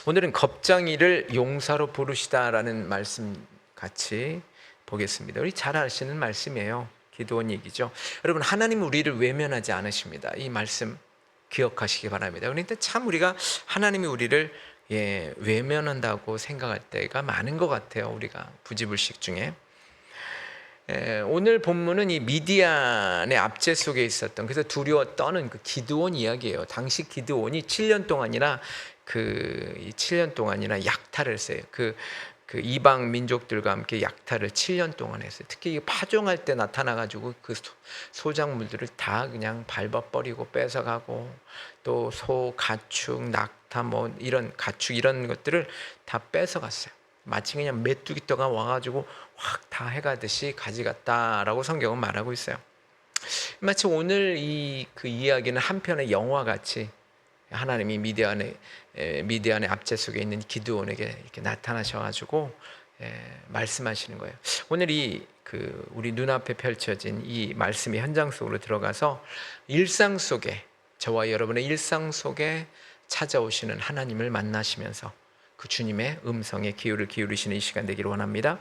오늘은 겁쟁이를 용사로 부르시다라는 말씀 같이 보겠습니다. 우리 잘 아시는 말씀이에요. 기도원 얘기죠. 여러분, 하나님은 우리를 외면하지 않으십니다. 이 말씀 기억하시기 바랍니다. 그런데 참 우리가 하나님이 우리를 외면한다고 생각할 때가 많은 것 같아요. 우리가 부지불식 중에. 오늘 본문은 이 미디안의 압제 속에 있었던, 그래서 두려워 떠는 그 기드온 이야기예요. 당시 기드온이 7년 동안이나 이 7년 동안이나 약탈을 했어요. 그 이방 민족들과 함께 약탈을 7년 동안 했어요. 특히 파종할 때 나타나가지고 그 소작물들을 다 그냥 밟아버리고 뺏어가고, 또 소, 가축, 낙타, 뭐 이런 가축 이런 것들을 다 뺏어갔어요. 마치 그냥 메뚜기 떠가 와가지고 확 다 해가듯이 가져갔다라고 성경은 말하고 있어요. 마치 오늘 그 이야기는 한편의 영화 같이 하나님이 미디안의 압제 속에 있는 기드온에게 이렇게 나타나셔가지고 말씀하시는 거예요. 오늘 우리 눈앞에 펼쳐진 이 말씀의 현장 속으로 들어가서 일상 속에, 저와 여러분의 일상 속에 찾아오시는 하나님을 만나시면서 그 주님의 음성에 귀를 기울이시는 이 시간 되기를 원합니다.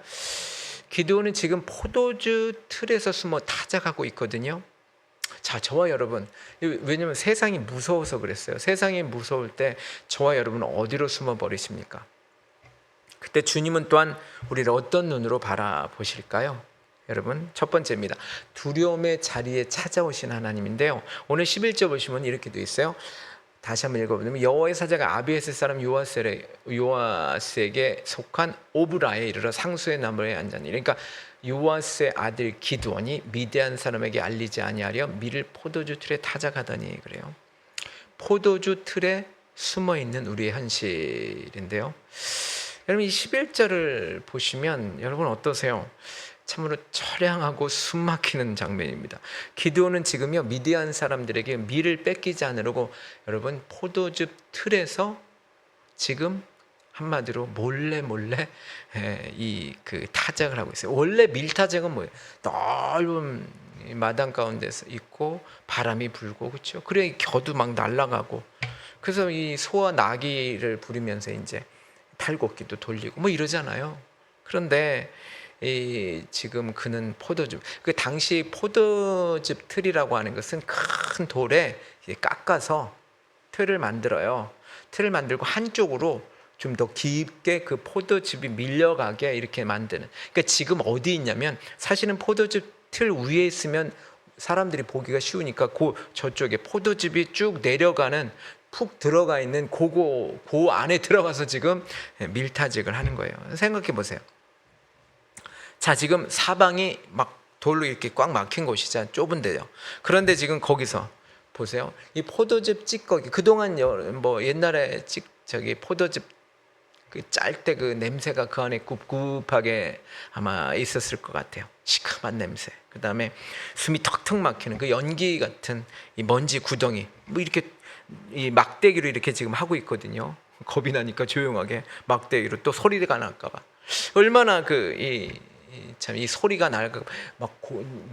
기드온은 지금 포도주 틀에서 숨어 타작하고 있거든요. 자, 저와 여러분, 왜냐면 세상이 무서워서 그랬어요. 세상이 무서울 때 저와 여러분은 어디로 숨어 버리십니까? 그때 주님은 또한 우리를 어떤 눈으로 바라보실까요? 여러분, 첫 번째입니다. 두려움의 자리에 찾아오신 하나님인데요. 오늘 11절 보시면 이렇게 되어 있어요. 다시 한번 읽어보면, 여호와의 사자가 아비에스 사람 요아스에게 속한 오브라에 이르러 상수의 나무에 앉았니. 그러니까 요아스의 아들 기드온이 미디안 사람에게 알리지 아니하려 밀을 포도주 틀에 타작하더니, 그래요. 포도주 틀에 숨어 있는 우리의 현실인데요. 여러분, 이 11절을 보시면 여러분 어떠세요? 참으로 처량하고 숨막히는 장면입니다. 기드온은 지금요 미디안 사람들에게 밀을 뺏기지 않으려고 여러분 포도즙 틀에서 지금 한마디로 몰래 그 타작을 하고 있어요. 원래 밀타작은 뭐예요? 넓은 마당 가운데서 있고 바람이 불고, 그렇죠? 그래 겨도 막 날아가고, 그래서 이 소와 나귀를 부리면서 이제 팔곡기도 돌리고 뭐 이러잖아요. 그런데 지금 그는 포도즙, 그 당시 포도즙 틀이라고 하는 것은 큰 돌에 깎아서 틀을 만들어요. 틀을 만들고 한쪽으로 좀 더 깊게 그 포도즙이 밀려가게 이렇게 만드는. 그러니까 지금 어디 있냐면, 사실은 포도즙 틀 위에 있으면 사람들이 보기가 쉬우니까 저쪽에 포도즙이 쭉 내려가는, 푹 들어가 있는 그 안에 들어가서 지금 밀타직을 하는 거예요. 생각해 보세요. 자, 지금 사방이 막 돌로 이렇게 꽉 막힌 곳이잖아요. 좁은 데요. 그런데 지금 거기서 보세요. 이 포도즙 찌꺼기, 그동안 뭐 옛날에 포도즙 짤 때 그 냄새가 그 안에 굽굽하게 아마 있었을 것 같아요. 시큼한 냄새. 그 다음에 숨이 턱턱 막히는 그 연기 같은 이 먼지 구덩이, 뭐 이렇게 이 막대기로 이렇게 지금 하고 있거든요. 겁이 나니까 조용하게 막대기로, 또 소리가 날까봐. 얼마나 참 이 소리가 날까, 막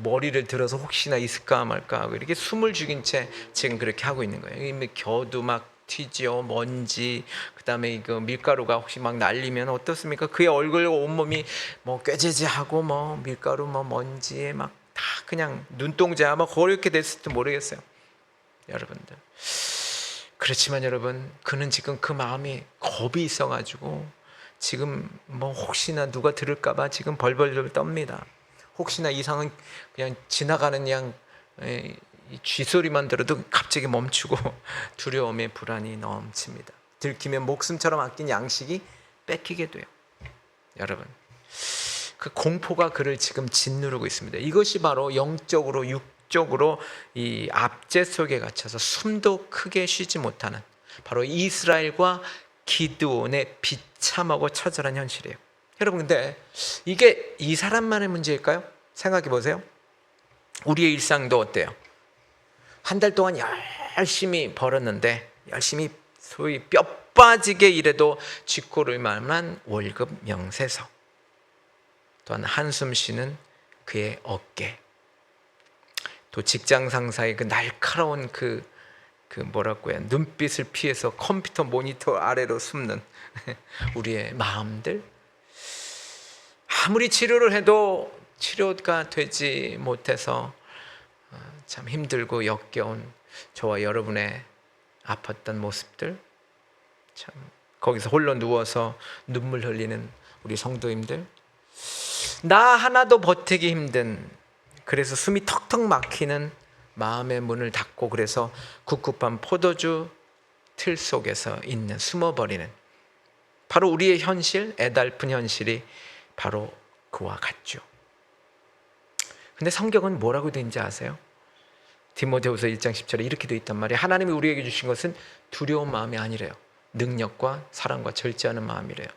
머리를 들어서 혹시나 있을까 말까 하고 이렇게 숨을 죽인 채 지금 그렇게 하고 있는 거예요. 겨도 막 튀지요. 먼지, 그다음에 이거 밀가루가 혹시 막 날리면 어떻습니까? 그의 얼굴과 온몸이 뭐 꾀지지하고 뭐 밀가루 뭐 먼지에 막 다 그냥 눈동자 아마 그렇게 됐을지도 모르겠어요. 여러분들. 그렇지만 여러분, 그는 지금 그 마음이 겁이 있어가지고 지금 뭐 혹시나 누가 들을까봐 지금 벌벌 떱니다. 혹시나 이상은 그냥 지나가는 그냥 쥐소리만 들어도 갑자기 멈추고 두려움에 불안이 넘칩니다. 들키면 목숨처럼 아낀 양식이 뺏기게 돼요. 여러분, 그 공포가 그를 지금 짓누르고 있습니다. 이것이 바로 영적으로 육적으로 이 압제 속에 갇혀서 숨도 크게 쉬지 못하는 바로 이스라엘과 기드온의 비참하고 처절한 현실이에요. 여러분, 근데 이게 이 사람만의 문제일까요? 생각해 보세요. 우리의 일상도 어때요? 한 달 동안 열심히 벌었는데, 열심히 소위 뼈 빠지게 일해도 쥐꼬를 만한 월급 명세서, 또한 한숨 쉬는 그의 어깨, 또 직장 상사의 그 날카로운 그 그 뭐라고 해야, 눈빛을 피해서 컴퓨터 모니터 아래로 숨는 우리의 마음들, 아무리 치료를 해도 치료가 되지 못해서 참 힘들고 역겨운 저와 여러분의 아팠던 모습들, 참 거기서 홀로 누워서 눈물 흘리는 우리 성도님들, 나 하나도 버티기 힘든, 그래서 숨이 턱턱 막히는 마음의 문을 닫고 그래서 꿉꿉한 포도주 틀 속에서 있는, 숨어버리는 바로 우리의 현실, 애달픈 현실이 바로 그와 같죠. 근데 성경은 뭐라고 되는지 아세요? 디모데후서 1장 10절에 이렇게 되어 있단 말이에요. 하나님이 우리에게 주신 것은 두려운 마음이 아니래요. 능력과 사랑과 절제하는 마음이래요.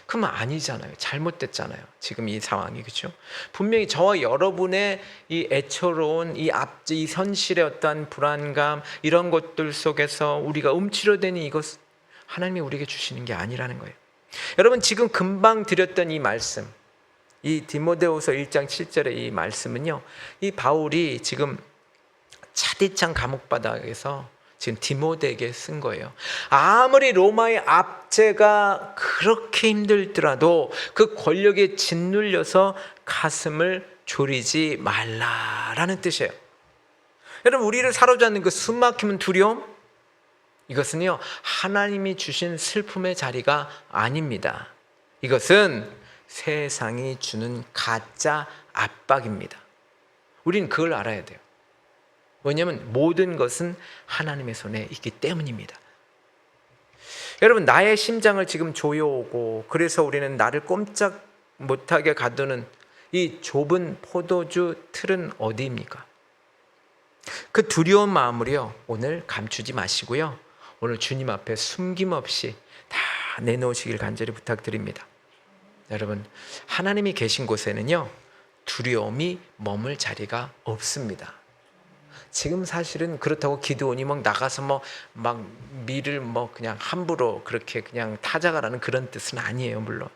그러면 아니잖아요. 잘못됐잖아요. 지금 이 상황이, 그렇죠? 분명히 저와 여러분의 이 애처로운 이 현실의 어떠한 불안감, 이런 것들 속에서 우리가 움츠러대니 이것 하나님이 우리에게 주시는 게 아니라는 거예요. 여러분, 지금 금방 드렸던 이 말씀, 이 디모데후서 1장 7절의 이 말씀은요, 이 바울이 지금 차디찬 감옥바닥에서 지금 디모데에게 쓴 거예요. 아무리 로마의 압제가 그렇게 힘들더라도 그 권력에 짓눌려서 가슴을 졸이지 말라라는 뜻이에요. 여러분, 우리를 사로잡는 그 숨막히는 두려움, 이것은요, 하나님이 주신 슬픔의 자리가 아닙니다. 이것은 세상이 주는 가짜 압박입니다. 우리는 그걸 알아야 돼요. 왜냐하면 모든 것은 하나님의 손에 있기 때문입니다. 여러분, 나의 심장을 지금 조여오고 그래서 우리는 나를 꼼짝 못하게 가두는 이 좁은 포도주 틀은 어디입니까? 그 두려운 마음을요, 오늘 감추지 마시고요, 오늘 주님 앞에 숨김없이 다 내놓으시길 간절히 부탁드립니다. 여러분, 하나님이 계신 곳에는요, 두려움이 머물 자리가 없습니다. 지금 사실은 그렇다고 기드온이 막 나가서 막 밀을 그냥 함부로 그렇게 그냥 타작하라는 그런 뜻은 아니에요, 물론.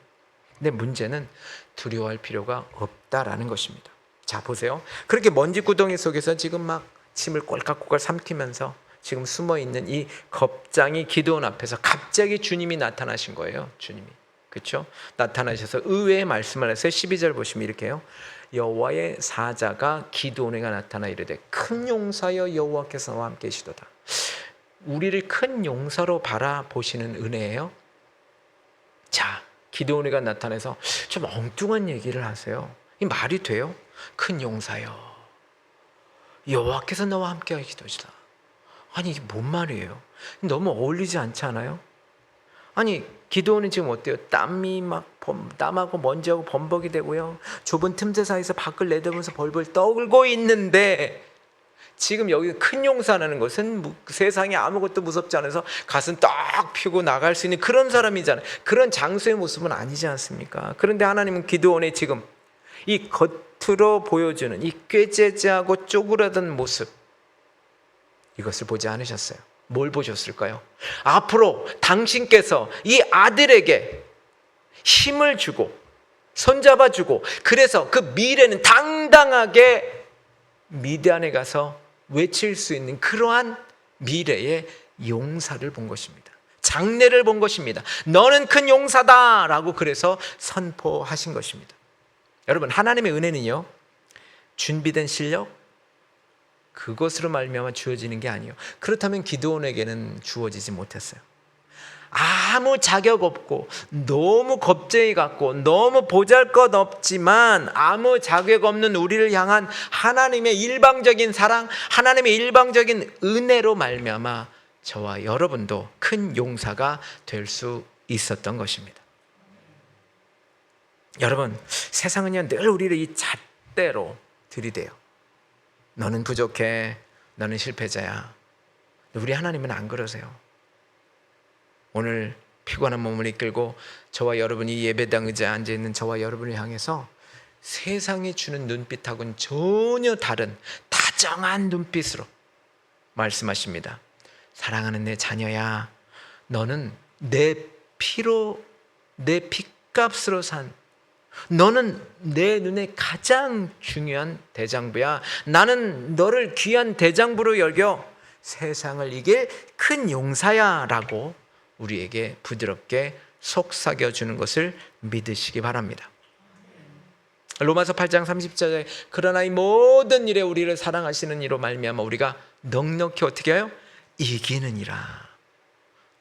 근데 문제는 두려워할 필요가 없다라는 것입니다. 자, 보세요. 그렇게 먼지 구덩이 속에서 지금 막 침을 꼴깍꼴깍 삼키면서 지금 숨어 있는 이 겁쟁이 기드온 앞에서 갑자기 주님이 나타나신 거예요. 주님이, 그렇죠? 나타나셔서 의외의 말씀을 해서 12절 보시면 이렇게 해요. 여호와의 사자가 기드온에게 나타나 이르되 큰 용사여 여호와께서 너와 함께 계시도다. 우리를 큰 용사로 바라보시는 은혜예요. 자, 기드온에게 나타나서 좀 엉뚱한 얘기를 하세요. 이 말이 돼요? 큰 용사여 여호와께서 너와 함께 계시도다. 아니, 이게 뭔 말이에요? 너무 어울리지 않지 않아요? 아니, 기드온은 지금 어때요? 땀하고 먼지하고 범벅이 되고요, 좁은 틈새 사이에서 밖을 내다보면서 벌벌 떨고 있는데, 지금 여기 큰 용사라는 것은 세상에 아무것도 무섭지 않아서 가슴 딱 펴고 나갈 수 있는 그런 사람이잖아요. 그런 장수의 모습은 아니지 않습니까? 그런데 하나님은 기드온의 지금 이 겉으로 보여주는 이 꾀죄죄하고 쪼그라든 모습, 이것을 보지 않으셨어요. 뭘 보셨을까요? 앞으로 당신께서 이 아들에게 힘을 주고 손잡아 주고, 그래서 그 미래는 당당하게 미디안에 가서 외칠 수 있는 그러한 미래의 용사를 본 것입니다. 장래를 본 것입니다. 너는 큰 용사다 라고 그래서 선포하신 것입니다. 여러분, 하나님의 은혜는요, 준비된 실력, 그것으로 말미암아 주어지는 게 아니에요. 그렇다면 기드온에게는 주어지지 못했어요. 아무 자격 없고 너무 겁쟁이 같고 너무 보잘것없지만 아무 자격 없는 우리를 향한 하나님의 일방적인 사랑, 하나님의 일방적인 은혜로 말미암아 저와 여러분도 큰 용사가 될 수 있었던 것입니다. 여러분, 세상은요 늘 우리를 이 잣대로 들이대요. 너는 부족해, 너는 실패자야. 우리 하나님은 안 그러세요. 오늘 피곤한 몸을 이끌고 저와 여러분이 예배당 의자에 앉아있는 저와 여러분을 향해서 세상이 주는 눈빛하고는 전혀 다른 다정한 눈빛으로 말씀하십니다. 사랑하는 내 자녀야, 너는 내 피로, 내 피값으로 산, 너는 내 눈에 가장 중요한 대장부야. 나는 너를 귀한 대장부로 여겨 세상을 이길 큰 용사야 라고 우리에게 부드럽게 속삭여주는 것을 믿으시기 바랍니다. 로마서 8장 30절에 그러나 이 모든 일에 우리를 사랑하시는 이로 말미암아 우리가 넉넉히 어떻게 해요? 이기느니라.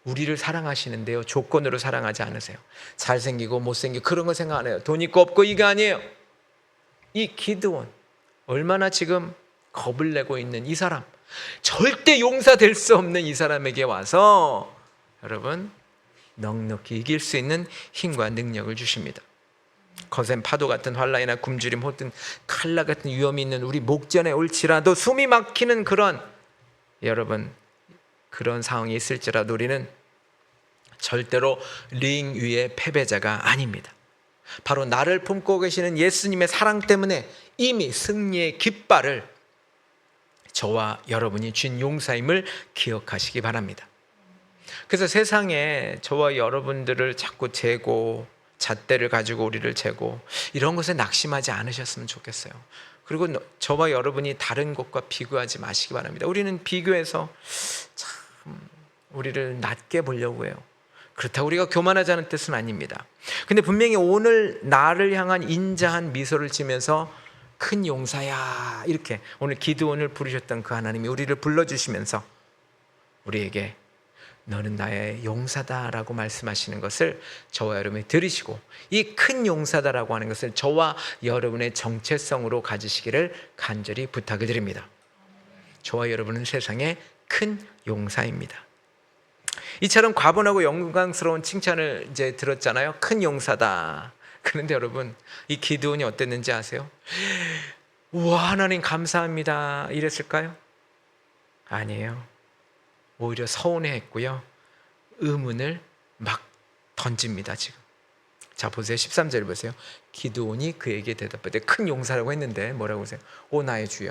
우리를 사랑하시는데요, 조건으로 사랑하지 않으세요. 잘생기고 못생기고 그런 거 생각 안 해요. 돈 있고 없고 이게 아니에요. 이 기드온, 얼마나 지금 겁을 내고 있는 이 사람, 절대 용사될 수 없는 이 사람에게 와서 여러분 넉넉히 이길 수 있는 힘과 능력을 주십니다. 거센 파도 같은 환란이나 굶주림 혹은 칼날 같은 위험이 있는 우리 목전에 올지라도 숨이 막히는 그런 여러분 그런 상황이 있을지라도 우리는 절대로 링 위의 패배자가 아닙니다. 바로 나를 품고 계시는 예수님의 사랑 때문에 이미 승리의 깃발을 저와 여러분이 쥔 용사임을 기억하시기 바랍니다. 그래서 세상에 저와 여러분들을 자꾸 재고 잣대를 가지고 우리를 재고 이런 것에 낙심하지 않으셨으면 좋겠어요. 그리고 저와 여러분이 다른 것과 비교하지 마시기 바랍니다. 우리는 비교해서 참 우리를 낮게 보려고 해요. 그렇다고 우리가 교만하자는 뜻은 아닙니다. 근데 분명히 오늘 나를 향한 인자한 미소를 지면서 큰 용사야 이렇게 오늘 기드온을 부르셨던 그 하나님이 우리를 불러주시면서 우리에게 너는 나의 용사다라고 말씀하시는 것을 저와 여러분이 들으시고 이 큰 용사다라고 하는 것을 저와 여러분의 정체성으로 가지시기를 간절히 부탁을 드립니다. 저와 여러분은 세상의 큰 용사입니다. 이처럼 과분하고 영광스러운 칭찬을 이제 들었잖아요. 큰 용사다. 그런데 여러분 이 기드온이 어땠는지 아세요? 우와 하나님 감사합니다 이랬을까요? 아니에요. 오히려 서운해했고요. 의문을 막 던집니다. 지금 자 보세요. 13절 보세요. 기드온이 그에게 대답하되 큰 용사라고 했는데 뭐라고 하세요? 오 나의 주여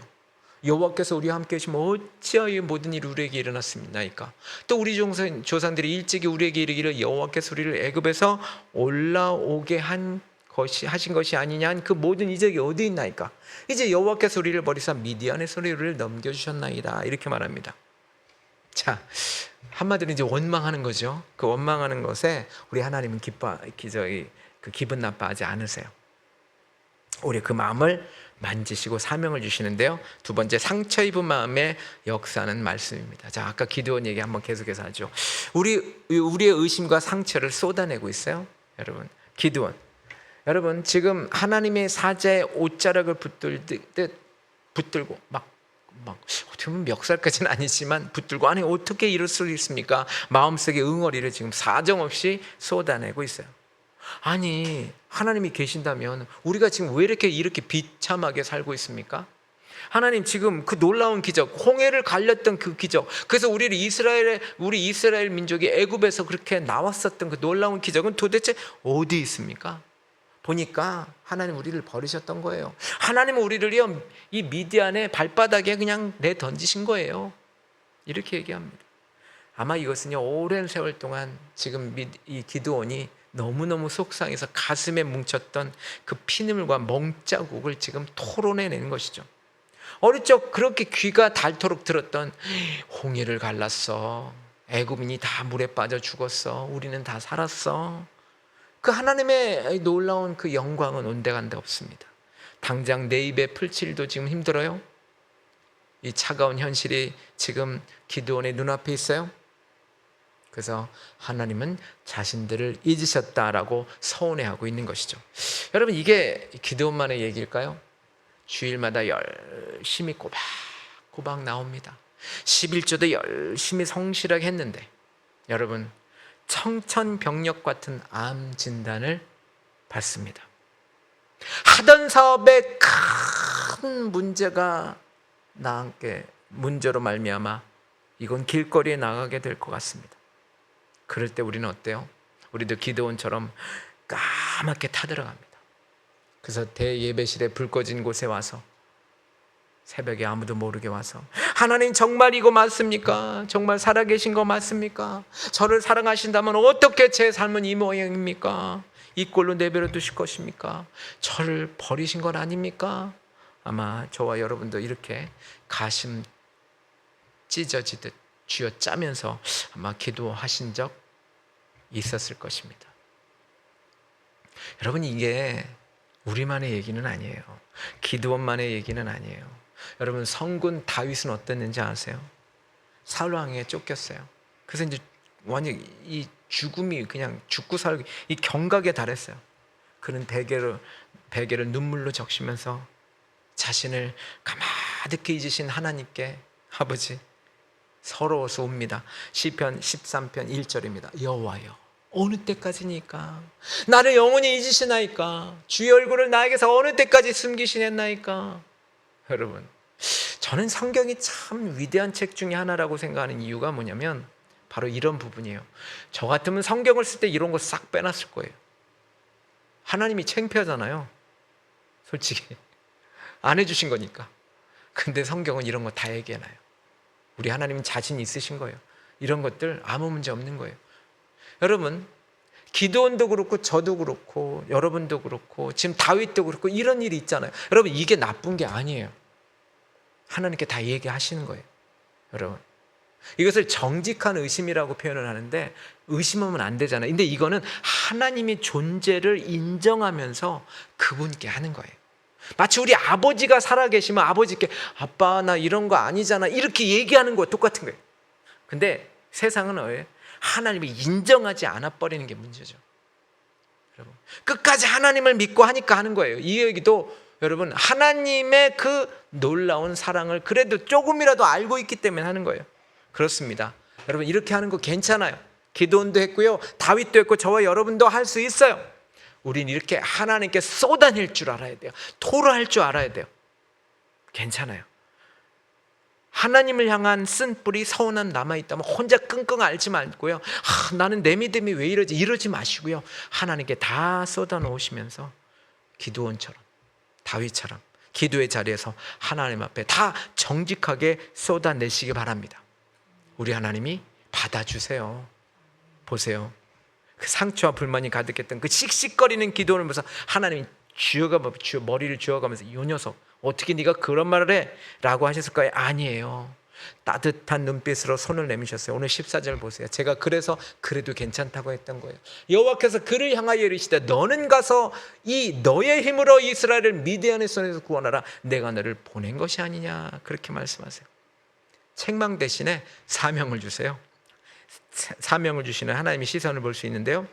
여호와께서 우리와 함께 계시면 어찌하여 이 모든 일이 우리에게 일어났습니까? 또 우리 조상들이 일찍이 우리에게 이르기를 여호와께서 우리를 애굽에서 올라오게 하신 것이 아니냐 한 그 모든 이적이 어디 있나이까? 이제 여호와께서 우리를 버리사 미디안에서 우리를 넘겨주셨나이다 이렇게 말합니다. 자 한마디로 이제 원망하는 거죠. 그 원망하는 것에 우리 하나님은 기분 나빠하지 않으세요. 우리 그 마음을 만지시고 사명을 주시는데요. 두 번째 상처 입은 마음의 역사는 말씀입니다. 자 아까 기드온 얘기 한번 계속해서 하죠. 우리의 의심과 상처를 쏟아내고 있어요. 여러분 기드온 여러분 지금 하나님의 사자의 옷자락을 붙들고 막 어떻게 보면 멱살까지는 아니지만 붙들고 아니 어떻게 이럴 수 있습니까? 마음속에 응어리를 지금 사정없이 쏟아내고 있어요. 아니 하나님이 계신다면 우리가 지금 왜 이렇게 비참하게 살고 있습니까? 하나님 지금 그 놀라운 기적 홍해를 갈렸던 그 기적 그래서 우리 이스라엘 민족이 애굽에서 그렇게 나왔었던 그 놀라운 기적은 도대체 어디 있습니까? 보니까 하나님 우리를 버리셨던 거예요. 하나님은 우리를요 이 미디안의 발바닥에 그냥 내던지신 거예요. 이렇게 얘기합니다. 아마 이것은요 오랜 세월 동안 지금 이 기드온이 너무너무 속상해서 가슴에 뭉쳤던 그 피눈물과 멍자국을 지금 토론해내는 것이죠. 어릴 적 그렇게 귀가 닳도록 들었던 홍해를 갈랐어, 애굽인이 다 물에 빠져 죽었어, 우리는 다 살았어. 그 하나님의 놀라운 그 영광은 온데간데 없습니다. 당장 내 입에 풀칠도 지금 힘들어요. 이 차가운 현실이 지금 기드온의 눈앞에 있어요. 그래서 하나님은 자신들을 잊으셨다라고 서운해하고 있는 것이죠. 여러분 이게 기드온만의 얘기일까요? 주일마다 열심히 꼬박꼬박 나옵니다. 11조도 열심히 성실하게 했는데 여러분 청천벽력 같은 암 진단을 받습니다. 하던 사업에 큰 문제가 문제로 말미암아 이건 길거리에 나가게 될 것 같습니다. 그럴 때 우리는 어때요? 우리도 기드온처럼 까맣게 타들어갑니다. 그래서 대예배실에 불 꺼진 곳에 와서 새벽에 아무도 모르게 와서 하나님 정말 이거 맞습니까? 정말 살아계신 거 맞습니까? 저를 사랑하신다면 어떻게 제 삶은 이 모양입니까? 이 꼴로 내버려 두실 것입니까? 저를 버리신 건 아닙니까? 아마 저와 여러분도 이렇게 가슴 찢어지듯 쥐어짜면서 아마 기도하신 적 있었을 것입니다. 여러분, 이게 우리만의 얘기는 아니에요. 기드온만의 얘기는 아니에요. 여러분, 성군 다윗은 어땠는지 아세요? 사울 왕에게 쫓겼어요. 그래서 이제 완전 이 죽음이 그냥 죽고 살기 이 경각에 달했어요. 그는 베개를 눈물로 적시면서 자신을 가마득히 잊으신 하나님께 아버지 서러워서옵니다. 시편 13편 1절입니다. 여호와여, 어느 때까지니까 나를 영원히 잊으시나이까? 주의 얼굴을 나에게서 어느 때까지 숨기시겠나이까? 여러분, 저는 성경이 참 위대한 책 중에 하나라고 생각하는 이유가 뭐냐면 바로 이런 부분이에요. 저 같으면 성경을 쓸 때 이런 거 싹 빼놨을 거예요. 하나님이 창피하잖아요. 솔직히 안 해주신 거니까. 근데 성경은 이런 거 다 얘기해놔요. 우리 하나님은 자신 있으신 거예요. 이런 것들 아무 문제 없는 거예요. 여러분, 기드온도 그렇고 저도 그렇고 여러분도 그렇고 지금 다윗도 그렇고 이런 일이 있잖아요. 여러분, 이게 나쁜 게 아니에요. 하나님께 다 얘기하시는 거예요. 여러분, 이것을 정직한 의심이라고 표현을 하는데 의심하면 안 되잖아요. 근데 이거는 하나님의 존재를 인정하면서 그분께 하는 거예요. 마치 우리 아버지가 살아계시면 아버지께 아빠 나 이런 거 아니잖아 이렇게 얘기하는 거와 똑같은 거예요. 근데 세상은 왜 하나님을 인정하지 않아 버리는 게 문제죠. 여러분, 끝까지 하나님을 믿고 하니까 하는 거예요. 이 얘기도 여러분, 하나님의 그 놀라운 사랑을 그래도 조금이라도 알고 있기 때문에 하는 거예요. 그렇습니다. 여러분, 이렇게 하는 거 괜찮아요. 기드온도 했고요, 다윗도 했고, 저와 여러분도 할 수 있어요. 우린 이렇게 하나님께 쏟아낼 줄 알아야 돼요. 토로할 줄 알아야 돼요. 괜찮아요. 하나님을 향한 쓴뿌리 서운함 남아있다면 혼자 끙끙 앓지 말고요, 나는 내 믿음이 왜 이러지 이러지 마시고요, 하나님께 다 쏟아놓으시면서 기드온처럼 다윗처럼 기도의 자리에서 하나님 앞에 다 정직하게 쏟아내시기 바랍니다. 우리 하나님이 받아주세요. 보세요, 그 상처와 불만이 가득했던 그 씩씩거리는 기도를 보면서 하나님이 머리를 쥐어가면서 이 녀석 어떻게 네가 그런 말을 해? 라고 하셨을까요? 아니에요. 따뜻한 눈빛으로 손을 내미셨어요. 오늘 14절 보세요. 제가 그래서 그래도 괜찮다고 했던 거예요. 여호와께서 그를 향하여 이르시되 너는 가서 이 너의 힘으로 이스라엘을 미디안의 손에서 구원하라. 내가 너를 보낸 것이 아니냐. 그렇게 말씀하세요. 책망 대신에 사명을 주세요. 사명을 주시는 하나님의 시선을 볼 수 있는데요,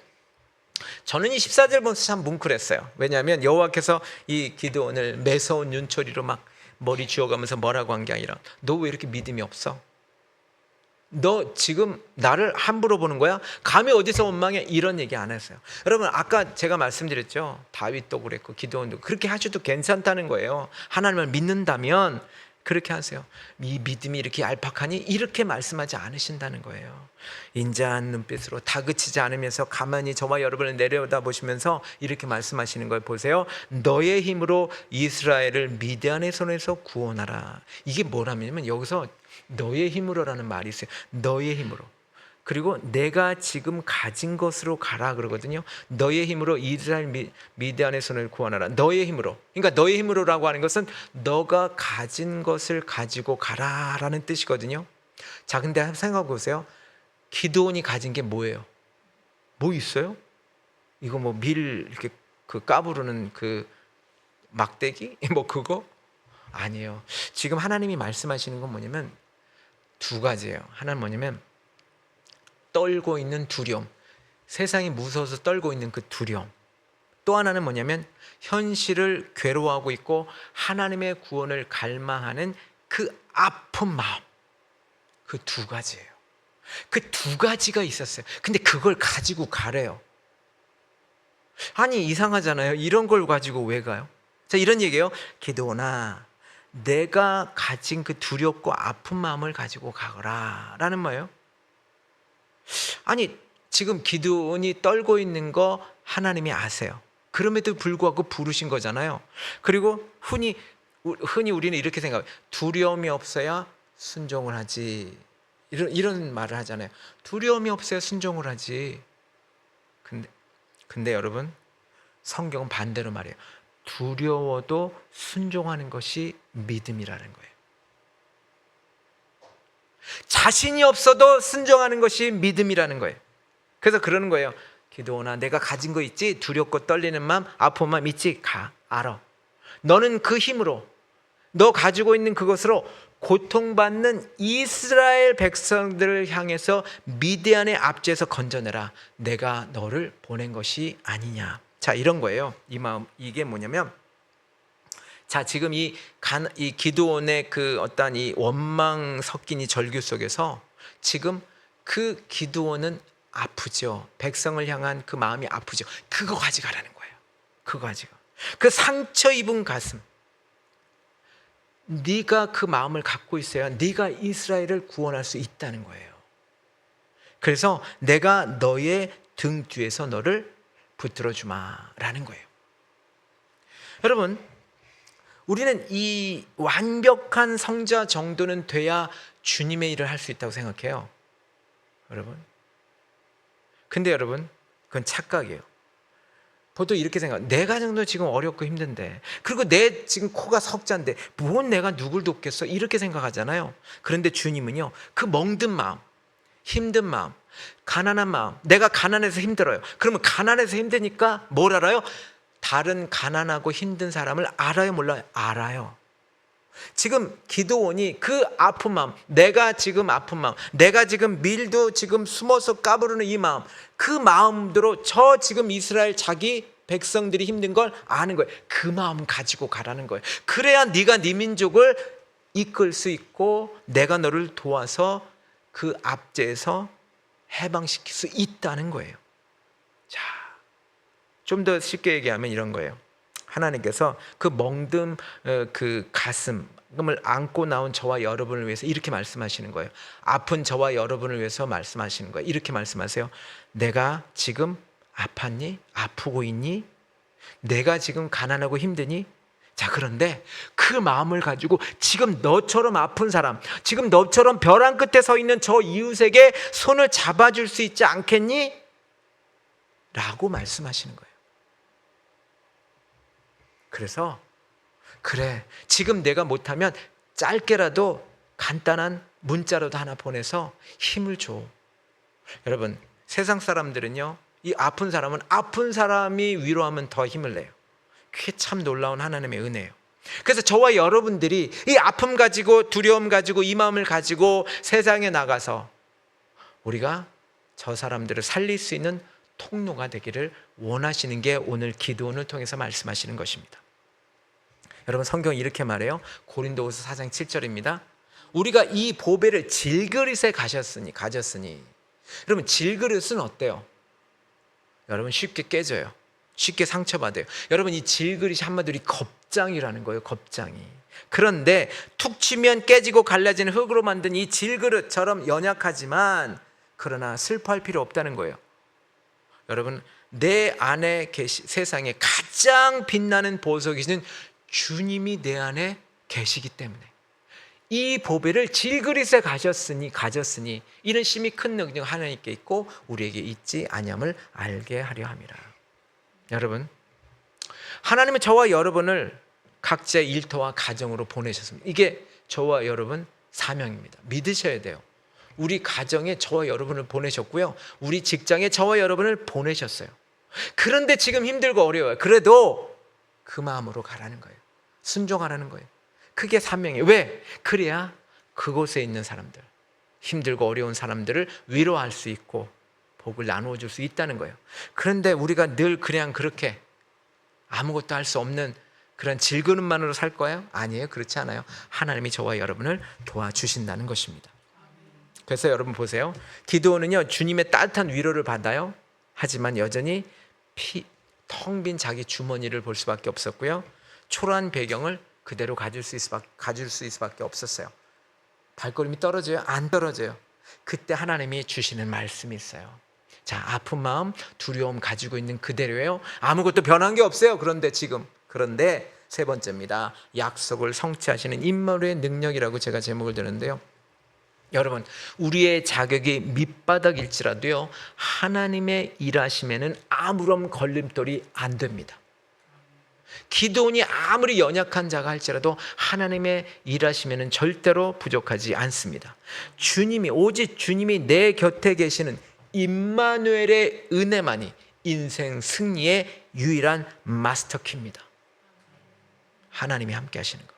저는 이 14절 보면서 참 뭉클했어요. 왜냐하면 여호와께서 이 기드온을 매서운 눈초리로 막 머리 쥐어가면서 뭐라고 한 게 아니라 너 왜 이렇게 믿음이 없어? 너 지금 나를 함부로 보는 거야? 감히 어디서 원망해? 이런 얘기 안 했어요. 여러분, 아까 제가 말씀드렸죠. 다윗도 그랬고 기드온도 그렇게 하셔도 괜찮다는 거예요. 하나님을 믿는다면 그렇게 하세요. 이 믿음이 이렇게 얄팍하니? 이렇게 말씀하지 않으신다는 거예요. 인자한 눈빛으로 다그치지 않으면서 가만히 저와 여러분을 내려다 보시면서 이렇게 말씀하시는 걸 보세요. 너의 힘으로 이스라엘을 미디안의 손에서 구원하라. 이게 뭐라면 여기서 너의 힘으로라는 말이 있어요. 너의 힘으로. 그리고 내가 지금 가진 것으로 가라 그러거든요. 너의 힘으로 이스라엘 미디안의 손을 구원하라. 너의 힘으로. 그러니까 너의 힘으로라고 하는 것은 너가 가진 것을 가지고 가라라는 뜻이거든요. 자, 근데 한번 생각해 보세요. 기드온이 가진 게 뭐예요? 뭐 있어요? 이거 뭐 밀 이렇게 그 까부르는 그 막대기? 뭐 그거? 아니에요. 지금 하나님이 말씀하시는 건 뭐냐면 두 가지예요. 하나는 뭐냐면 떨고 있는 두려움, 세상이 무서워서 떨고 있는 그 두려움. 또 하나는 뭐냐면 현실을 괴로워하고 있고 하나님의 구원을 갈망하는 그 아픈 마음. 그 두 가지예요. 그 두 가지가 있었어요. 근데 그걸 가지고 가래요. 아니, 이상하잖아요. 이런 걸 가지고 왜 가요? 자, 이런 얘기예요. 기드온아, 내가 가진 그 두렵고 아픈 마음을 가지고 가거라 라는 뭐예요? 아니, 지금 기드온이 떨고 있는 거 하나님이 아세요. 그럼에도 불구하고 부르신 거잖아요. 그리고 흔히 우리는 이렇게 생각해요. 두려움이 없어야 순종을 하지. 이런 말을 하잖아요. 두려움이 없어야 순종을 하지. 근데 여러분, 성경은 반대로 말해요. 두려워도 순종하는 것이 믿음이라는 거예요. 자신이 없어도 순종하는 것이 믿음이라는 거예요. 그래서 그러는 거예요. 기도원아, 내가 가진 거 있지? 두렵고 떨리는 마음, 아픈 마음 있지? 가, 알아. 너는 그 힘으로, 너 가지고 있는 그것으로 고통받는 이스라엘 백성들을 향해서 미디안의 압제에서 건져내라. 내가 너를 보낸 것이 아니냐. 자, 이런 거예요. 이 마음, 이게 뭐냐면, 자, 지금 이 기드온의 그 어떤 이 원망 섞인 이 절규 속에서 지금 그 기드온은 아프죠. 백성을 향한 그 마음이 아프죠. 그거 가져가라는 거예요. 그거 가지고. 그 상처 입은 가슴. 네가 그 마음을 갖고 있어야 네가 이스라엘을 구원할 수 있다는 거예요. 그래서 내가 너의 등 뒤에서 너를 붙들어 주마라는 거예요. 여러분, 우리는 이 완벽한 성자 정도는 돼야 주님의 일을 할 수 있다고 생각해요. 여러분. 근데 여러분, 그건 착각이에요. 보통 이렇게 생각해요. 내 가정도 지금 어렵고 힘든데, 그리고 내 지금 코가 석자인데 뭔 내가 누굴 돕겠어? 이렇게 생각하잖아요. 그런데 주님은요, 그 멍든 마음, 힘든 마음, 가난한 마음, 내가 가난해서 힘들어요. 그러면 가난해서 힘드니까 뭘 알아요? 다른 가난하고 힘든 사람을 알아요, 몰라요? 알아요. 지금 기드온이 그 아픈 마음, 내가 지금 아픈 마음, 내가 지금 밀도 지금 숨어서 까부르는 이 마음, 그 마음대로 저 지금 이스라엘 자기 백성들이 힘든 걸 아는 거예요. 그 마음 가지고 가라는 거예요. 그래야 네가 네 민족을 이끌 수 있고 내가 너를 도와서 그 압제에서 해방시킬 수 있다는 거예요. 자, 좀 더 쉽게 얘기하면 이런 거예요. 하나님께서 그 멍든 그 가슴을 안고 나온 저와 여러분을 위해서 이렇게 말씀하시는 거예요. 아픈 저와 여러분을 위해서 말씀하시는 거예요. 이렇게 말씀하세요. 내가 지금 아팠니? 아프고 있니? 내가 지금 가난하고 힘드니? 자, 그런데 그 마음을 가지고 지금 너처럼 아픈 사람, 지금 너처럼 벼랑 끝에 서 있는 저 이웃에게 손을 잡아줄 수 있지 않겠니? 라고 말씀하시는 거예요. 그래서 그래, 지금 내가 못하면 짧게라도 간단한 문자라도 하나 보내서 힘을 줘. 여러분, 세상 사람들은요, 이 아픈 사람은 아픈 사람이 위로하면 더 힘을 내요. 그게 참 놀라운 하나님의 은혜예요. 그래서 저와 여러분들이 이 아픔 가지고 두려움 가지고 이 마음을 가지고 세상에 나가서 우리가 저 사람들을 살릴 수 있는 통로가 되기를 원하시는 게 오늘 기도원을 통해서 말씀하시는 것입니다. 여러분, 성경이 이렇게 말해요. 고린도후서 4장 7절입니다. 우리가 이 보배를 질그릇에 가졌으니. 여러분, 질그릇은 어때요? 여러분, 쉽게 깨져요. 쉽게 상처받아요. 여러분, 이 질그릇이 한마디로 겁장이라는 거예요. 겁장이. 그런데 툭 치면 깨지고 갈라지는 흙으로 만든 이 질그릇처럼 연약하지만 그러나 슬퍼할 필요 없다는 거예요. 여러분, 내 안에 세상에 가장 빛나는 보석이신 주님이 내 안에 계시기 때문에 이 보배를 질그릇에 가졌으니 이런 심히 큰 능력 하나님께 있고 우리에게 있지 아니함을 알게 하려 함이라. 여러분, 하나님은 저와 여러분을 각자의 일터와 가정으로 보내셨습니다. 이게 저와 여러분 사명입니다. 믿으셔야 돼요. 우리 가정에 저와 여러분을 보내셨고요, 우리 직장에 저와 여러분을 보내셨어요. 그런데 지금 힘들고 어려워요. 그래도 그 마음으로 가라는 거예요. 순종하라는 거예요. 그게 사명이에요. 왜? 그래야 그곳에 있는 사람들, 힘들고 어려운 사람들을 위로할 수 있고 복을 나누어 줄 수 있다는 거예요. 그런데 우리가 늘 그냥 그렇게 아무것도 할 수 없는 그런 질그릇만으로 살 거예요? 아니에요. 그렇지 않아요. 하나님이 저와 여러분을 도와주신다는 것입니다. 그래서 여러분 보세요. 기드온은요, 주님의 따뜻한 위로를 받아요. 하지만 여전히 텅 빈 자기 주머니를 볼 수밖에 없었고요, 초라한 배경을 그대로 가질 수 있을 수밖에 없었어요. 발걸음이 떨어져요? 안 떨어져요. 그때 하나님이 주시는 말씀이 있어요. 자, 아픈 마음, 두려움 가지고 있는 그대로예요. 아무것도 변한 게 없어요. 그런데 세 번째입니다. 약속을 성취하시는 임마누엘의 능력이라고 제가 제목을 드렸는데요. 여러분, 우리의 자격이 밑바닥일지라도요, 하나님의 일하심에는 아무런 걸림돌이 안 됩니다. 기도원이 아무리 연약한 자가 할지라도 하나님의 일하시면 절대로 부족하지 않습니다. 오직 주님이 내 곁에 계시는 임마누엘의 은혜만이 인생 승리의 유일한 마스터키입니다. 하나님이 함께 하시는 것.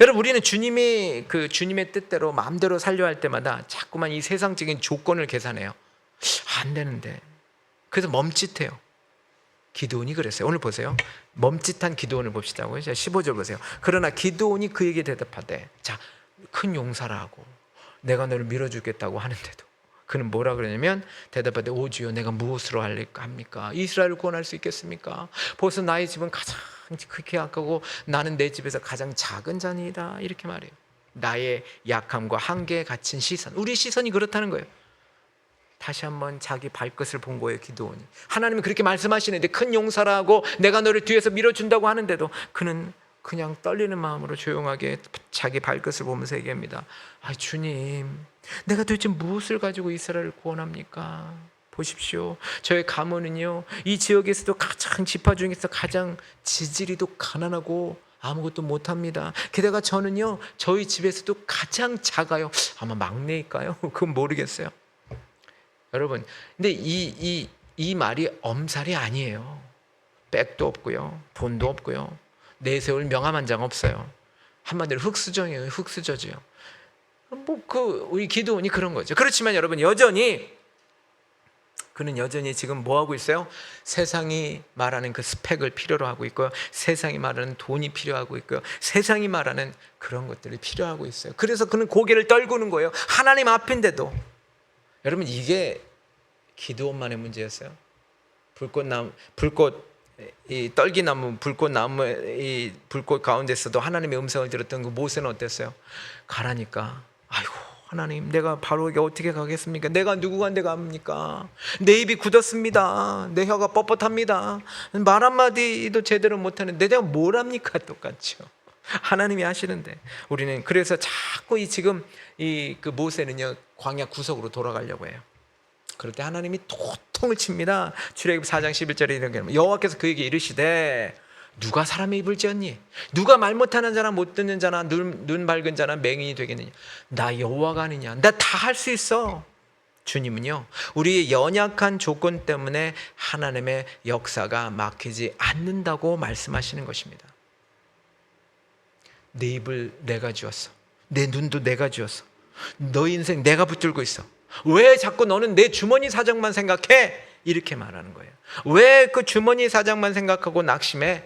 여러분, 우리는 주님의 뜻대로 마음대로 살려 할 때마다 자꾸만 이 세상적인 조건을 계산해요. 안 되는데. 그래서 멈칫해요. 기드온이 그랬어요. 오늘 보세요. 멈칫한 기드온을 봅시다고요. 자, 15절 보세요. 그러나 기드온이 그에게 대답하되, 자, 큰 용사라 하고 내가 너를 밀어주겠다고 하는데도 그는 뭐라 그러냐면 대답하되, 오 주여, 내가 무엇으로 합니까? 이스라엘을 구원할 수 있겠습니까? 벌써 나의 집은 가장 크게 약하고 나는 내 집에서 가장 작은 자니이다. 이렇게 말해요. 나의 약함과 한계에 갇힌 시선, 우리 시선이 그렇다는 거예요. 다시 한번 자기 발끝을 본 거예요, 기드온이. 하나님은 그렇게 말씀하시는데 큰 용사라 하고 내가 너를 뒤에서 밀어준다고 하는데도 그는 그냥 떨리는 마음으로 조용하게 자기 발끝을 보면서 얘기합니다. 아, 주님, 내가 도대체 무엇을 가지고 이스라엘을 구원합니까? 보십시오. 저의 가문은요, 이 지역에서도 가장 지파 중에서 가장 지지리도 가난하고 아무것도 못합니다. 게다가 저는요, 저희 집에서도 가장 작아요. 아마 막내일까요? 그건 모르겠어요. 여러분, 근데 이 말이 엄살이 아니에요. 백도 없고요, 돈도 없고요, 내세울 명함 한 장 없어요. 한마디로 흙수저예요. 흙수저지요. 우리 기드온이 그런 거죠. 그렇지만 여러분, 그는 여전히 지금 뭐 하고 있어요? 세상이 말하는 그 스펙을 필요로 하고 있고요, 세상이 말하는 돈이 필요하고 있고요, 세상이 말하는 그런 것들이 필요하고 있어요. 그래서 그는 고개를 떨구는 거예요. 하나님 앞인데도. 여러분, 이게 기드온만의 문제였어요. 이 떨기나무, 이 불꽃 가운데서도 하나님의 음성을 들었던 그 모세는 어땠어요? 가라니까, 아이고 하나님, 내가 바로에게 어떻게 가겠습니까? 내가 누구한테 갑니까? 내 입이 굳었습니다. 내 혀가 뻣뻣합니다. 말 한마디도 제대로 못하는데 내가 뭘 합니까? 똑같죠. 하나님이 하시는데 우리는 그래서 자꾸 지금 그 모세는요, 광야 구석으로 돌아가려고 해요. 그럴 때 하나님이 도통을 칩니다. 출애굽 4장 11절에 이런 게 나옵니다. 여호와께서 그에게 이르시되, 누가 사람의 입을 지었니? 누가 말 못하는 자나 못 듣는 자나 눈 밝은 자나 맹인이 되겠느냐? 나 여호와가 아니냐? 나 다 할 수 있어. 주님은요, 우리의 연약한 조건 때문에 하나님의 역사가 막히지 않는다고 말씀하시는 것입니다. 내 입을 내가 지었어. 내 눈도 내가 지었어. 너 인생 내가 붙들고 있어. 왜 자꾸 너는 내 주머니 사정만 생각해? 이렇게 말하는 거예요. 왜 그 주머니 사정만 생각하고 낙심해?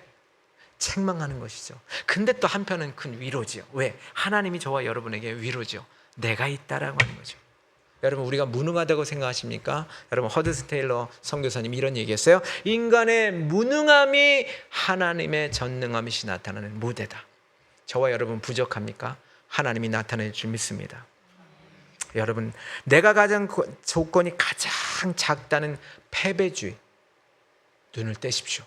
책망하는 것이죠. 근데 또 한편은 큰 위로지요. 왜? 하나님이 저와 여러분에게 위로죠. 내가 있다라고 하는 거죠. 여러분, 우리가 무능하다고 생각하십니까? 여러분, 허드슨 테일러 선교사님이 이런 얘기했어요. 인간의 무능함이 하나님의 전능함이시 나타나는 무대다. 저와 여러분 부족합니까? 하나님이 나타낼 줄 믿습니다. 여러분, 내가 가장 조건이 가장 작다는 패배주의, 눈을 떼십시오.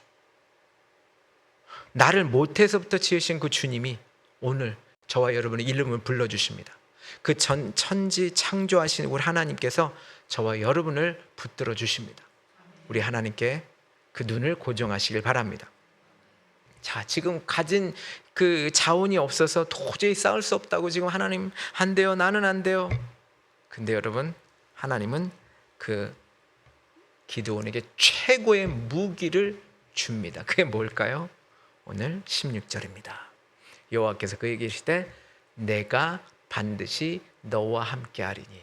나를 못해서부터 지으신 그 주님이 오늘 저와 여러분의 이름을 불러주십니다. 그 천지 창조하신 우리 하나님께서 저와 여러분을 붙들어 주십니다. 우리 하나님께 그 눈을 고정하시길 바랍니다. 자, 지금 가진 그 자원이 없어서 도저히 싸울 수 없다고 지금 하나님 안 돼요, 나는 안 돼요. 근데 여러분, 하나님은 그 기드온에게 최고의 무기를 줍니다. 그게 뭘까요? 오늘 16절입니다. 여호와께서 그에게 이르시되, 내가 반드시 너와 함께 하리니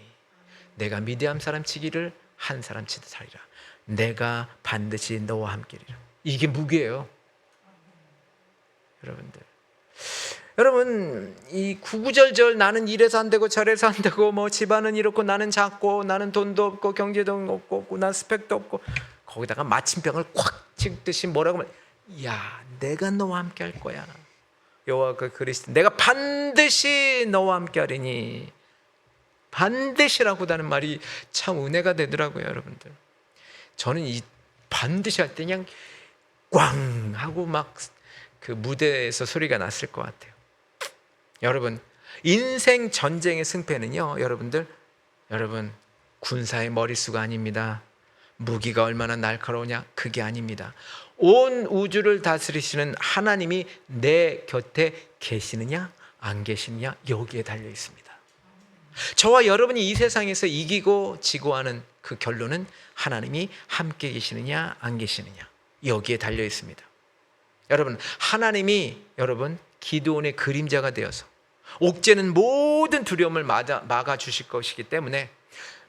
내가 미디암 사람 치기를 한 사람 치듯 하리라. 내가 반드시 너와 함께 하리라. 이게 무기예요. 여러분, 이 구구절절 나는 이래서 안 되고 저래서 안 되고, 뭐 집안은 이렇고 나는 작고 나는 돈도 없고 경제도 없고 난 스펙도 없고, 거기다가 마침병을 콱 찍듯이 뭐라고 하면, 야, 내가 너와 함께 할 거야. 여호와가 그리스도 내가 반드시 너와 함께 하리니, 반드시라고다는 말이 참 은혜가 되더라고요. 여러분들, 저는 이 반드시 할 때 그냥 꽝 하고 막 그 무대에서 소리가 났을 것 같아요. 여러분, 인생 전쟁의 승패는요, 여러분, 군사의 머릿수가 아닙니다. 무기가 얼마나 날카로우냐? 그게 아닙니다. 온 우주를 다스리시는 하나님이 내 곁에 계시느냐 안 계시느냐 여기에 달려 있습니다. 저와 여러분이 이 세상에서 이기고 지고 하는 그 결론은 하나님이 함께 계시느냐 안 계시느냐 여기에 달려 있습니다. 여러분, 하나님이 여러분 기드온의 그림자가 되어서 옥죄는 모든 두려움을 막아주실 것이기 때문에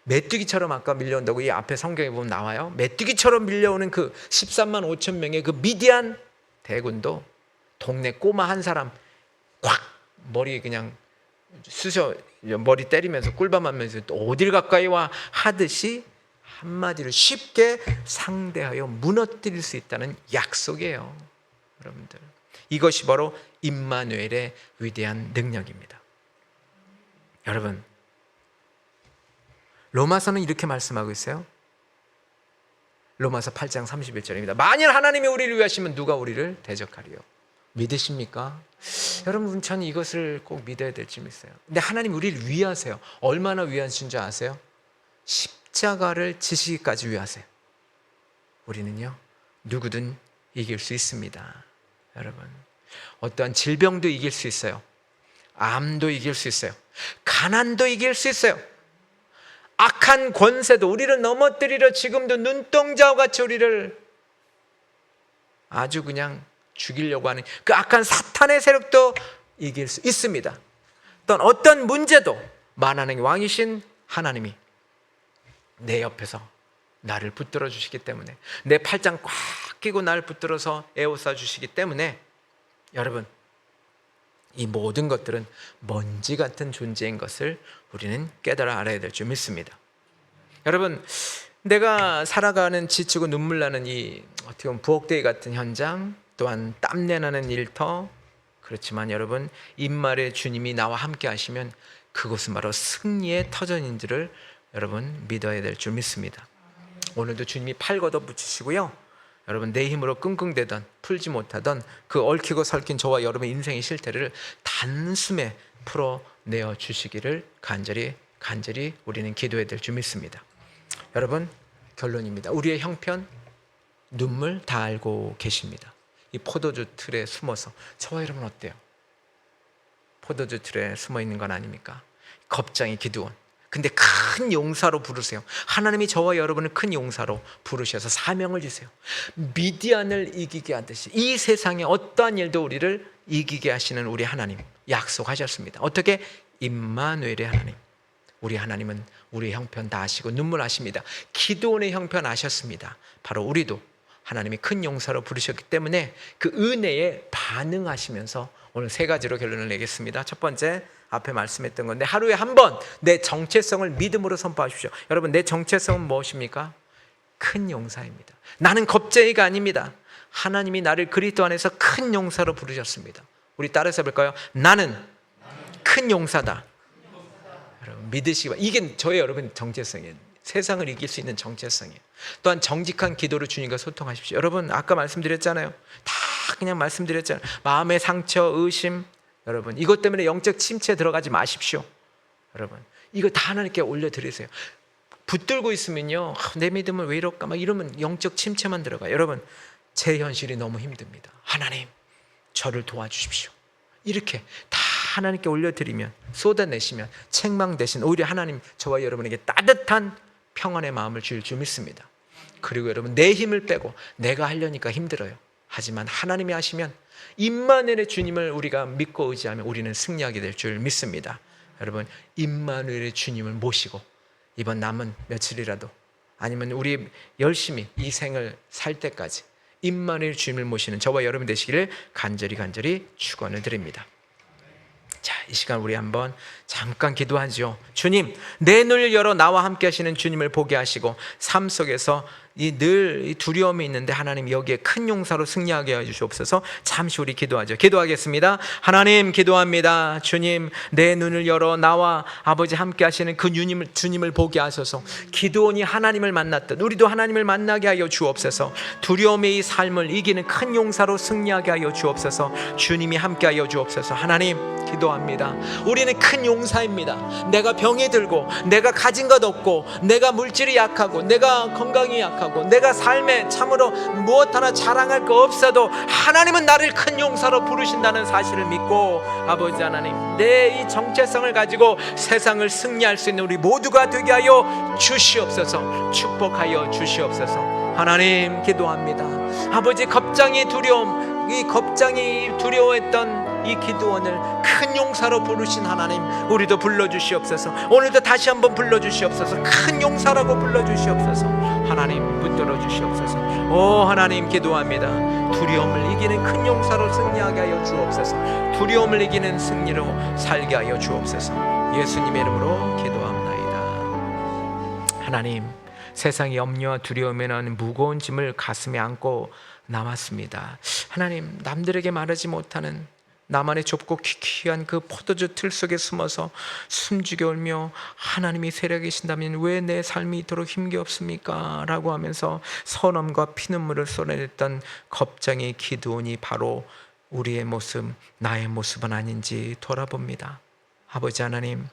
메뚜기처럼 아까 밀려온다고 이 앞에 성경에 보면 나와요. 메뚜기처럼 밀려오는 그 13만 5천 명의 그 미디안 대군도 동네 꼬마 한 사람 꽉 머리에 그냥 쑤셔 머리 때리면서 꿀밤하면서 또 어딜 가까이 와 하듯이 한마디로 쉽게 상대하여 무너뜨릴 수 있다는 약속이에요. 여러분들, 이것이 바로 임마누엘의 위대한 능력입니다. 여러분, 로마서는 이렇게 말씀하고 있어요. 로마서 8장 31절입니다. 만일 하나님이 우리를 위하시면 누가 우리를 대적하리요? 믿으십니까? 여러분, 저는 이것을 꼭 믿어야 될 점이 있어요. 근데 하나님 우리를 위하세요. 얼마나 위하신 줄 아세요? 십자가를 지시기까지 위하세요. 우리는요, 누구든 이길 수 있습니다. 여러분, 어떠한 질병도 이길 수 있어요. 암도 이길 수 있어요. 가난도 이길 수 있어요. 악한 권세도 우리를 넘어뜨리려 지금도 눈동자와 같이 우리를 아주 그냥 죽이려고 하는 그 악한 사탄의 세력도 이길 수 있습니다. 또한 어떤 문제도 만한의 왕이신 하나님이 내 옆에서 나를 붙들어 주시기 때문에, 내 팔짱 꽉 끼고 나를 붙들어서 에워싸 주시기 때문에 여러분, 이 모든 것들은 먼지 같은 존재인 것을 우리는 깨달아 알아야 될 줄 믿습니다. 여러분, 내가 살아가는 지치고 눈물 나는 이 어떻게 보면 부엌대기 같은 현장, 또한 땀내 나는 일터, 그렇지만 여러분, 임마누엘의 주님이 나와 함께 하시면 그것은 바로 승리의 터전인 줄을 여러분 믿어야 될 줄 믿습니다. 오늘도 주님이 팔 걷어 붙이시고요, 여러분 내 힘으로 끙끙대던 풀지 못하던 그 얽히고 설킨 저와 여러분의 인생의 실태를 단숨에 풀어내어 주시기를 간절히 우리는 기도해야 될 줄 믿습니다. 여러분, 결론입니다. 우리의 형편, 눈물 다 알고 계십니다. 이 포도주 틀에 숨어서, 저와 여러분 어때요? 포도주 틀에 숨어 있는 건 아닙니까? 겁장이 기드온, 근데 큰 용사로 부르세요. 하나님이 저와 여러분을 큰 용사로 부르셔서 사명을 주세요. 미디안을 이기게 하듯이 이 세상의 어떠한 일도 우리를 이기게 하시는 우리 하나님 약속하셨습니다. 어떻게? 임마누엘의 하나님. 우리 하나님은 우리의 형편 다 아시고 눈물 아십니다. 기드온의 형편 아셨습니다. 바로 우리도 하나님이 큰 용사로 부르셨기 때문에 그 은혜에 반응하시면서 오늘 세 가지로 결론을 내겠습니다. 첫 번째, 앞에 말씀했던 건데, 하루에 한 번 내 정체성을 믿음으로 선포하십시오. 여러분, 내 정체성은 무엇입니까? 큰 용사입니다. 나는 겁쟁이가 아닙니다. 하나님이 나를 그리스도 안에서 큰 용사로 부르셨습니다. 우리 따라서 해볼까요? 나는 큰 용사다. 여러분, 믿으시기 바랍니다. 이게 저의 여러분 정체성이에요. 세상을 이길 수 있는 정체성이에요. 또한 정직한 기도로 주님과 소통하십시오. 여러분, 아까 말씀드렸잖아요. 다 그냥 말씀드렸잖아요. 마음의 상처, 의심, 여러분 이것 때문에 영적 침체에 들어가지 마십시오. 여러분, 이거 다 하나님께 올려드리세요. 붙들고 있으면요, 내 믿음은 왜 이럴까 막 이러면 영적 침체만 들어가요. 여러분, 제 현실이 너무 힘듭니다. 하나님, 저를 도와주십시오. 이렇게 다 하나님께 올려드리면, 쏟아내시면 책망 대신 오히려 하나님 저와 여러분에게 따뜻한 평안의 마음을 주실 줄 믿습니다. 그리고 여러분, 내 힘을 빼고 내가 하려니까 힘들어요. 하지만 하나님이 하시면 임마누엘의 주님을 우리가 믿고 의지하면 우리는 승리하게 될 줄 믿습니다. 여러분, 임마누엘의 주님을 모시고 이번 남은 며칠이라도, 아니면 우리 열심히 이 생을 살 때까지 임마누엘 주님을 모시는 저와 여러분 되시기를 간절히 축원을 드립니다. 자, 이 시간 우리 한번 잠깐 기도하죠. 주님, 내 눈을 열어 나와 함께 하시는 주님을 보게 하시고, 삶 속에서 늘 두려움이 있는데 하나님 여기에 큰 용사로 승리하게 해주시옵소서. 잠시 우리 기도하죠. 기도하겠습니다. 하나님, 기도합니다. 주님, 내 눈을 열어 나와 아버지 함께 하시는 그 주님을 보게 하소서. 기드온이 하나님을 만났듯 우리도 하나님을 만나게 하여 주옵소서. 두려움의 이 삶을 이기는 큰 용사로 승리하게 하여 주옵소서. 주님이 함께 하여 주옵소서. 하나님, 기도합니다. 우리는 큰 용사입니다. 내가 병이 들고, 내가 가진 것 없고, 내가 물질이 약하고, 내가 건강이 약하고, 못하고 내가 삶에 참으로 무엇 하나 자랑할 거 없어도 하나님은 나를 큰 용사로 부르신다는 사실을 믿고 아버지 하나님, 내 이 정체성을 가지고 세상을 승리할 수 있는 우리 모두가 되게 하여 주시옵소서. 축복하여 주시옵소서. 하나님 기도합니다. 아버지, 겁장이 두려워했던 이 기드온을 큰 용사로 부르신 하나님, 우리도 불러주시옵소서. 오늘도 다시 한번 불러주시옵소서. 큰 용사라고 불러주시옵소서. 하나님 붙들어 주시옵소서. 오 하나님 기도합니다. 두려움을 이기는 큰 용사로 승리하게 하여 주옵소서. 두려움을 이기는 승리로 살게 하여 주옵소서. 예수님의 이름으로 기도합나이다. 하나님, 세상의 염려와 두려움에 나는 무거운 짐을 가슴에 안고 남았습니다. 하나님, 남들에게 말하지 못하는 나만의 좁고 기이한 그 포도주 틀 속에 숨어서 숨죽여 울며 하나님이 살아계신다면 왜 내 삶이 이토록 힘겹습니까? 라고 하면서 선함과 피눈물을 쏟아냈던 겁쟁이 기드온이 바로 우리의 모습, 나의 모습은 아닌지 돌아봅니다. 아버지 하나님,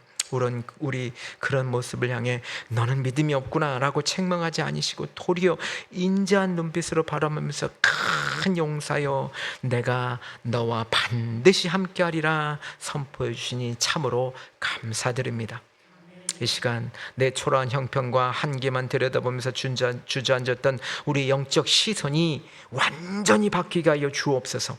우리 그런 모습을 향해 너는 믿음이 없구나 라고 책망하지 아니시고 도리어 인자한 눈빛으로 바라보면서 큰 용사여, 내가 너와 반드시 함께하리라 선포해 주시니 참으로 감사드립니다. 이 시간 내 초라한 형편과 한계만 들여다보면서 주저앉았던 우리 영적 시선이 완전히 바뀌게 하여 주옵소서.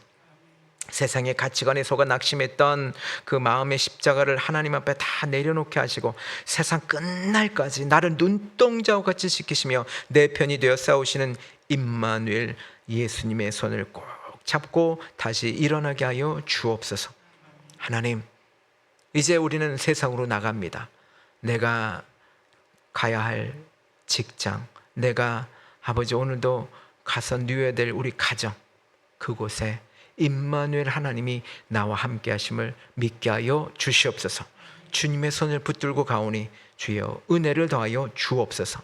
세상의 가치관에 속아 낙심했던 그 마음의 십자가를 하나님 앞에 다 내려놓게 하시고 세상 끝날까지 나를 눈동자와 같이 지키시며 내 편이 되어 싸우시는 임마누엘 예수님의 손을 꼭 잡고 다시 일어나게 하여 주옵소서. 하나님, 이제 우리는 세상으로 나갑니다. 내가 가야 할 직장, 내가 아버지 오늘도 가서 누려야 될 우리 가정, 그곳에 임마누엘 하나님이 나와 함께 하심을 믿게 하여 주시옵소서. 주님의 손을 붙들고 가오니 주여 은혜를 더하여 주옵소서.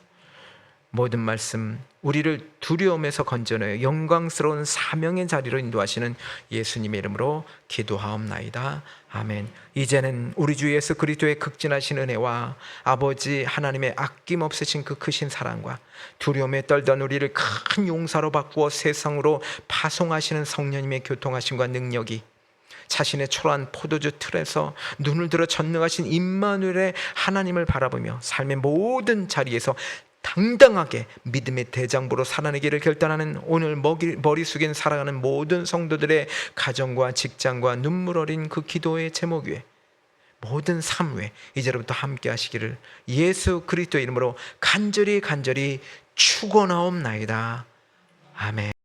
모든 말씀 우리를 두려움에서 건져내어 영광스러운 사명의 자리로 인도하시는 예수님의 이름으로 기도하옵나이다. 아멘. 이제는 우리 주 예수 그리스도의 극진하신 은혜와 아버지 하나님의 아낌없으신 그 크신 사랑과 두려움에 떨던 우리를 큰 용사로 바꾸어 세상으로 파송하시는 성령님의 교통하심과 능력이 자신의 초라한 포도주 틀에서 눈을 들어 전능하신 임마누엘의 하나님을 바라보며 삶의 모든 자리에서 당당하게 믿음의 대장부로 살아내기를 결단하는 오늘 머리 숙인 살아가는 모든 성도들의 가정과 직장과 눈물 어린 그 기도의 제목 위에 모든 삶 위에 이제로부터 함께 하시기를 예수 그리스도의 이름으로 간절히 축원하옵나이다. 아멘.